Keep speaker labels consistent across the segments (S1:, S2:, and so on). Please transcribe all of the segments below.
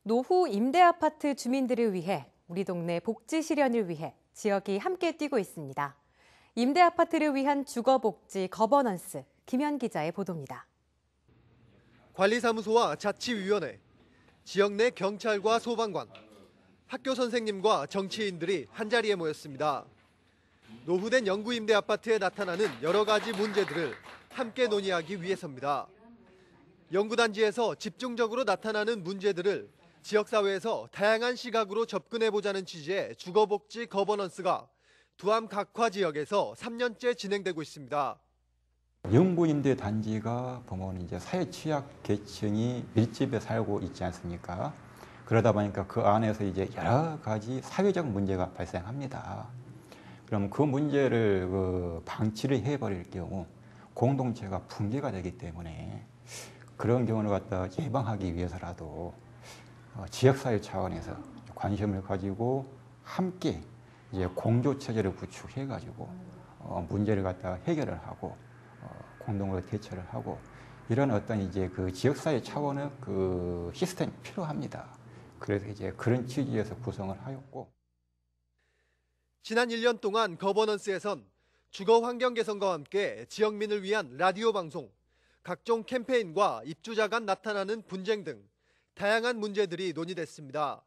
S1: 노후 임대아파트 주민들을 위해 우리 동네 복지 실현을 위해 지역이 함께 뛰고 있습니다. 임대아파트를 위한 주거복지 거버넌스, 김현 기자의 보도입니다.
S2: 관리사무소와 자치위원회, 지역 내 경찰과 소방관, 학교 선생님과 정치인들이 한자리에 모였습니다. 노후된 영구 임대아파트에 나타나는 여러 가지 문제들을 함께 논의하기 위해서입니다. 영구단지에서 집중적으로 나타나는 문제들을 지역사회에서 다양한 시각으로 접근해보자는 취지의 주거복지 거버넌스가 두암 각화 지역에서 3년째 진행되고 있습니다.
S3: 영구 임대 단지가 보면 이제 사회 취약 계층이 밀집해 살고 있지 않습니까? 그러다 보니까 그 안에서 이제 여러 가지 사회적 문제가 발생합니다. 그럼 그 문제를 방치를 해버릴 경우 공동체가 붕괴가 되기 때문에 그런 경우를 갖다 예방하기 위해서라도 지역사회 차원에서 관심을 가지고 함께 이제 공조체제를 구축해가지고 문제를 갖다 해결을 하고 공동으로 대처를 하고 이런 어떤 이제 그 지역사회 차원의 그 시스템이 필요합니다. 그래서 이제 그런 취지에서 구성을 하였고.
S2: 지난 1년 동안 거버넌스에선 주거 환경 개선과 함께 지역민을 위한 라디오 방송, 각종 캠페인과 입주자 간 나타나는 분쟁 등 다양한 문제들이 논의됐습니다.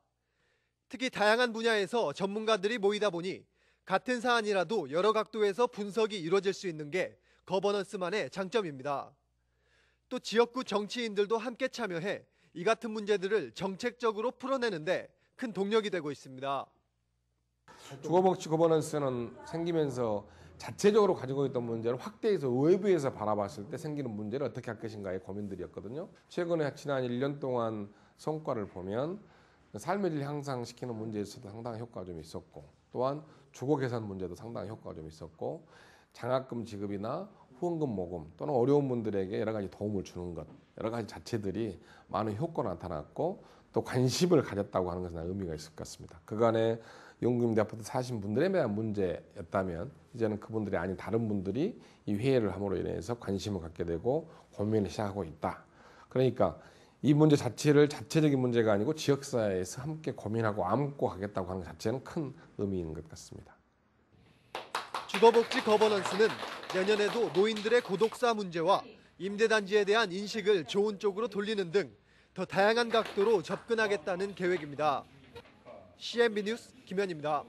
S2: 특히 다양한 분야에서 전문가들이 모이다 보니 같은 사안이라도 여러 각도에서 분석이 이루어질 수 있는 게 거버넌스만의 장점입니다. 또 지역구 정치인들도 함께 참여해 이 같은 문제들을 정책적으로 풀어내는데 큰 동력이 되고 있습니다.
S4: 주거복지 거버넌스는 생기면서 자체적으로 가지고 있던 문제를 확대해서 외부에서 바라봤을 때 생기는 문제를 어떻게 할 것인가의 고민들이었거든요. 최근에 지난 1년 동안 성과를 보면 삶의 질 향상시키는 문제에서도 상당히 효과가 좀 있었고, 또한 주거 개선 문제도 상당히 효과가 좀 있었고, 장학금 지급이나 후원금 모금 또는 어려운 분들에게 여러 가지 도움을 주는 것, 여러 가지 자체들이 많은 효과가 나타났고 또 관심을 가졌다고 하는 것은 의미가 있을 것 같습니다. 그간에 영구임대 아파트 사신 분들에 대한 문제였다면 이제는 그분들이 아닌 다른 분들이 이 회의를 함으로 인해서 관심을 갖게 되고 고민을 시작하고 있다. 그러니까 이 문제 자체를 자체적인 문제가 아니고 지역사회에서 함께 고민하고 안고 가겠다고 하는 것 자체는 큰 의미인 것 같습니다.
S2: 주거복지 거버넌스는 내년에도 노인들의 고독사 문제와 임대단지에 대한 인식을 좋은 쪽으로 돌리는 등 더 다양한 각도로 접근하겠다는 계획입니다. CNB 뉴스 김현입니다.